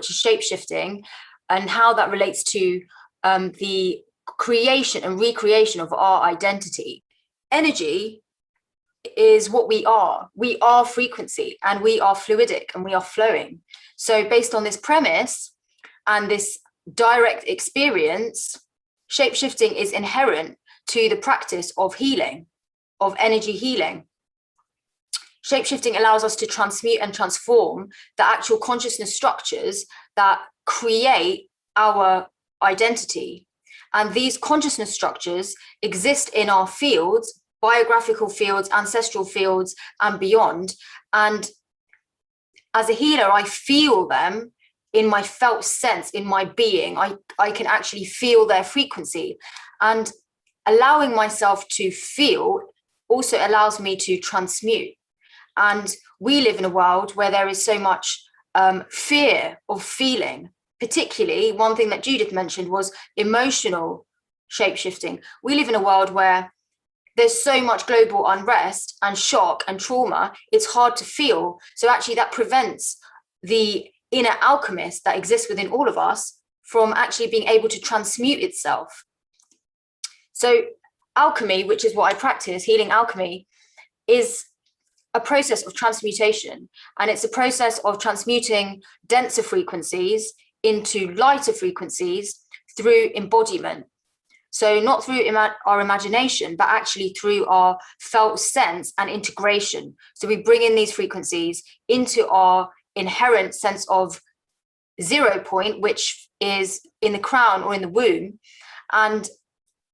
which is shape-shifting, and how that relates to the creation and recreation of our identity. Energy is what we are. We are frequency, and we are fluidic, and we are flowing. So based on this premise and this direct experience, shape-shifting is inherent to the practice of healing, of energy healing. Shape-shifting allows us to transmute and transform the actual consciousness structures that create our identity. And these consciousness structures exist in our fields, biographical fields, ancestral fields, and beyond. And as a healer, I feel them in my felt sense, in my being. I can actually feel their frequency. And allowing myself to feel also allows me to transmute. And we live in a world where there is so much fear of feeling. Particularly, one thing that Judith mentioned was emotional shape-shifting. We live in a world where there's so much global unrest and shock and trauma, it's hard to feel. So actually that prevents the inner alchemist that exists within all of us from actually being able to transmute itself. So alchemy, which is what I practice, healing alchemy, is a process of transmutation. And it's a process of transmuting denser frequencies into lighter frequencies through embodiment. So not through our imagination, but actually through our felt sense and integration. So we bring in these frequencies into our inherent sense of 0 point, which is in the crown or in the womb, and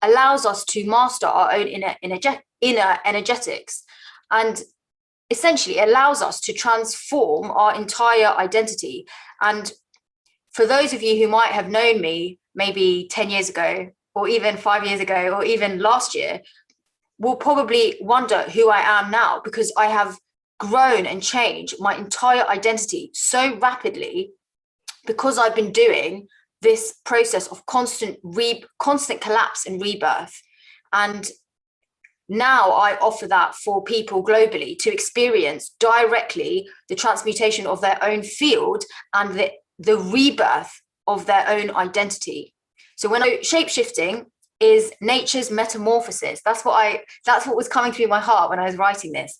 allows us to master our own inner energetics, and essentially allows us to transform our entire identity. And for those of you who might have known me maybe 10 years ago, or even 5 years ago, or even last year, will probably wonder who I am now, because I have grown and changed my entire identity so rapidly because I've been doing this process of constant collapse and rebirth. And now I offer that for people globally to experience directly the transmutation of their own field and the rebirth of their own identity. So shape-shifting is nature's metamorphosis. That's what was coming through my heart when I was writing this.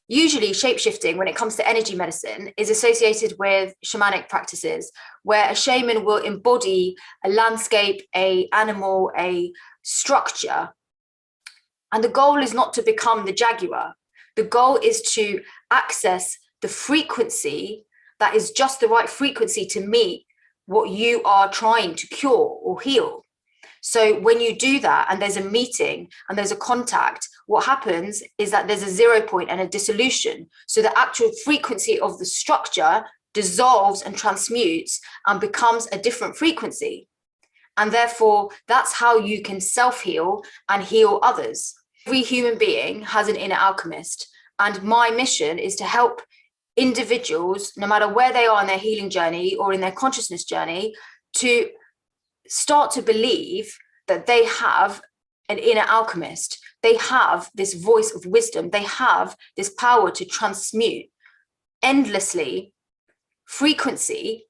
Usually shape-shifting, when it comes to energy medicine, is associated with shamanic practices, where a shaman will embody a landscape, an animal, a structure. And the goal is not to become the jaguar. The goal is to access the frequency that is just the right frequency to meet what you are trying to cure or heal. So when you do that and there's a meeting and there's a contact, what happens is that there's a 0 point and a dissolution. So the actual frequency of the structure dissolves and transmutes and becomes a different frequency. And therefore, that's how you can self-heal and heal others. Every human being has an inner alchemist. And my mission is to help individuals, no matter where they are in their healing journey or in their consciousness journey, to start to believe that they have an inner alchemist. They have this voice of wisdom. They have this power to transmute endlessly frequency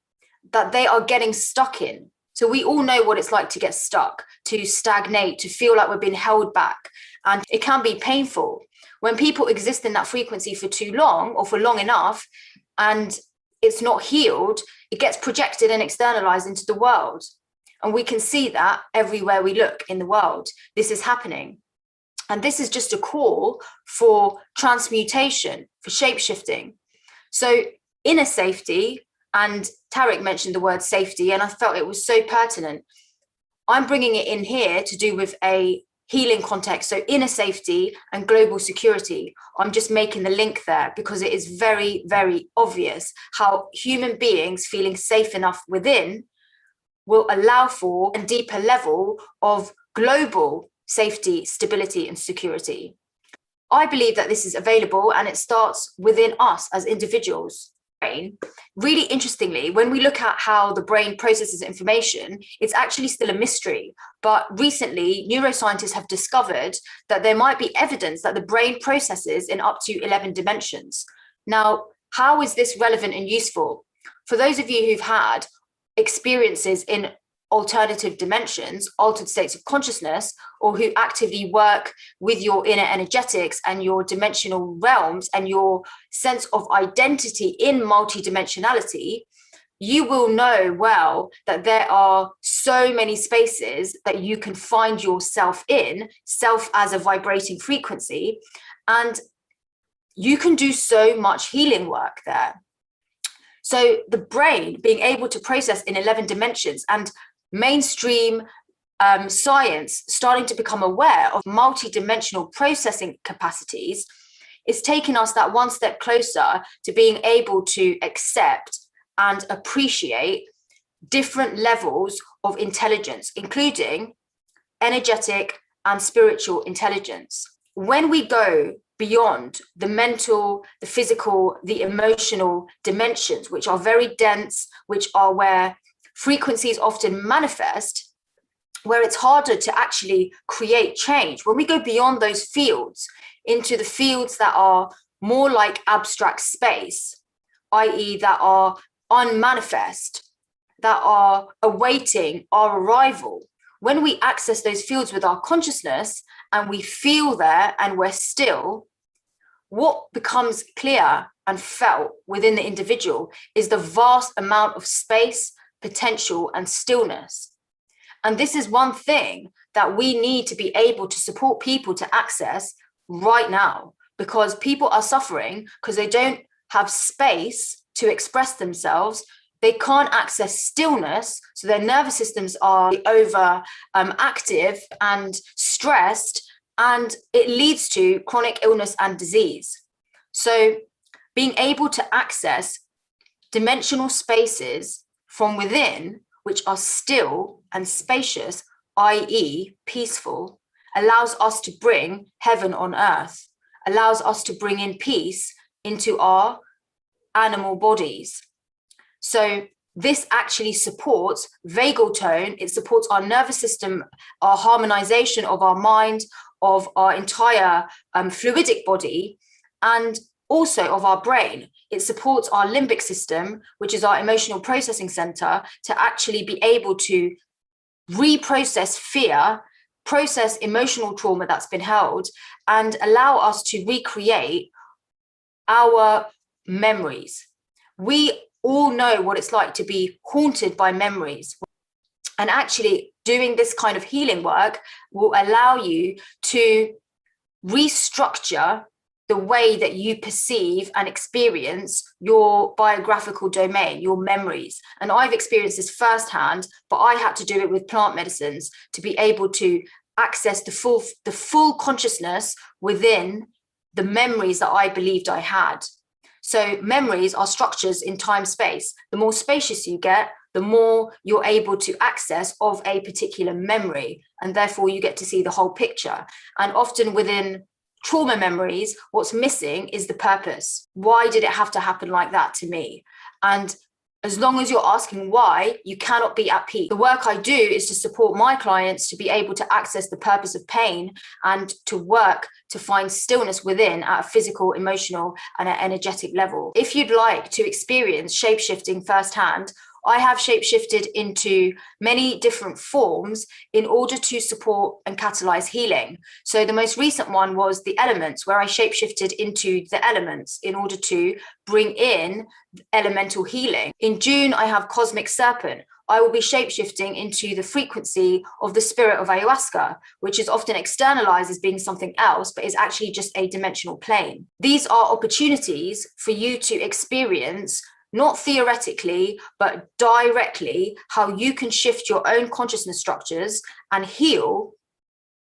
that they are getting stuck in. So we all know what it's like to get stuck, to stagnate, to feel like we're being held back. And it can be painful. When people exist in that frequency for too long or for long enough, and it's not healed, it gets projected and externalized into the world. And we can see that everywhere we look in the world. This is happening. And this is just a call for transmutation, for shape-shifting. So inner safety, and Tarek mentioned the word safety, and I felt it was so pertinent. I'm bringing it in here to do with a healing context. So inner safety and global security. I'm just making the link there because it is very, very obvious how human beings feeling safe enough within will allow for a deeper level of global safety, stability, and security. I believe that this is available, and it starts within us as individuals. Really interestingly, when we look at how the brain processes information, it's actually still a mystery. But recently, neuroscientists have discovered that there might be evidence that the brain processes in up to 11 dimensions. Now, how is this relevant and useful? For those of you who've had experiences in alternative dimensions, altered states of consciousness, or who actively work with your inner energetics and your dimensional realms and your sense of identity in multidimensionality, you will know well that there are so many spaces that you can find yourself in, self as a vibrating frequency, and you can do so much healing work there. So the brain being able to process in 11 dimensions, and mainstream science starting to become aware of multi-dimensional processing capacities, is taking us that one step closer to being able to accept and appreciate different levels of intelligence, including energetic and spiritual intelligence. When we go beyond the mental, the physical, the emotional dimensions, which are very dense, which are where frequencies often manifest, where it's harder to actually create change. When we go beyond those fields into the fields that are more like abstract space, i.e. that are unmanifest, that are awaiting our arrival, when we access those fields with our consciousness and we feel there and we're still, what becomes clear and felt within the individual is the vast amount of space, potential, and stillness. And this is one thing that we need to be able to support people to access right now, because people are suffering because they don't have space to express themselves. They can't access stillness, so their nervous systems are over active and stressed, and it leads to chronic illness and disease. So being able to access dimensional spaces from within, which are still and spacious, i.e. peaceful, allows us to bring heaven on earth, allows us to bring in peace into our animal bodies. So this actually supports vagal tone, it supports our nervous system, our harmonization of our mind, of our entire fluidic body, and also of our brain. It supports our limbic system, which is our emotional processing center, to actually be able to reprocess fear, process emotional trauma that's been held, and allow us to recreate our memories. We all know what it's like to be haunted by memories. And actually doing this kind of healing work will allow you to restructure the way that you perceive and experience your biographical domain, your memories. And I've experienced this firsthand, but I had to do it with plant medicines to be able to access the full consciousness within the memories that I believed I had. So memories are structures in time space. The more spacious you get, the more you're able to access of a particular memory, and therefore you get to see the whole picture. And often within trauma memories, what's missing is the purpose. Why did it have to happen like that to me? And as long as you're asking why, you cannot be at peace. The work I do is to support my clients to be able to access the purpose of pain and to work to find stillness within at a physical, emotional, and an energetic level. If you'd like to experience shape-shifting firsthand, I have shape-shifted into many different forms in order to support and catalyze healing. So the most recent one was the elements, where I shape-shifted into the elements in order to bring in elemental healing. In June, I have Cosmic Serpent. I will be shape-shifting into the frequency of the spirit of ayahuasca, which is often externalized as being something else, but is actually just a dimensional plane. These are opportunities for you to experience, not theoretically, but directly, how you can shift your own consciousness structures and heal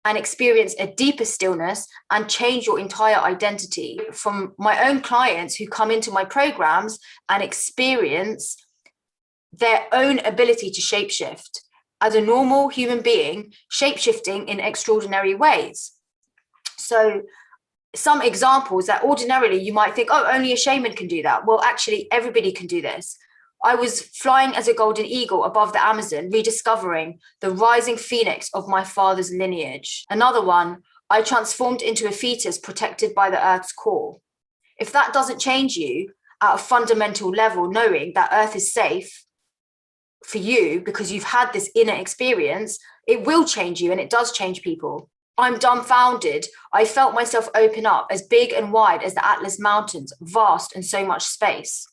and experience a deeper stillness and change your entire identity. From my own clients who come into my programs and experience their own ability to shapeshift as a normal human being, shapeshifting in extraordinary ways. So some examples that ordinarily you might think, oh, only a shaman can do that. Well, actually, everybody can do this. I was flying as a golden eagle above the Amazon, rediscovering the rising phoenix of my father's lineage. Another one, I transformed into a fetus protected by the earth's core. If that doesn't change you at a fundamental level, knowing that Earth is safe for you because you've had this inner experience, it will change you, and it does change people. I'm dumbfounded. I felt myself open up as big and wide as the Atlas Mountains, vast and so much space.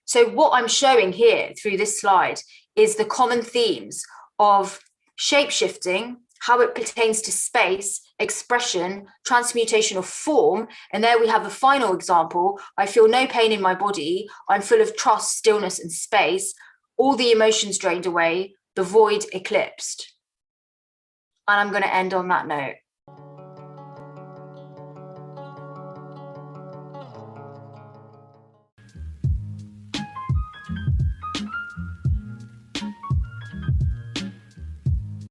So what I'm showing here through this slide is the common themes of shape-shifting, how it pertains to space, expression, transmutation of form. And there we have the final example. I feel no pain in my body. I'm full of trust, stillness, and space. All the emotions drained away, the void eclipsed. And I'm going to end on that note.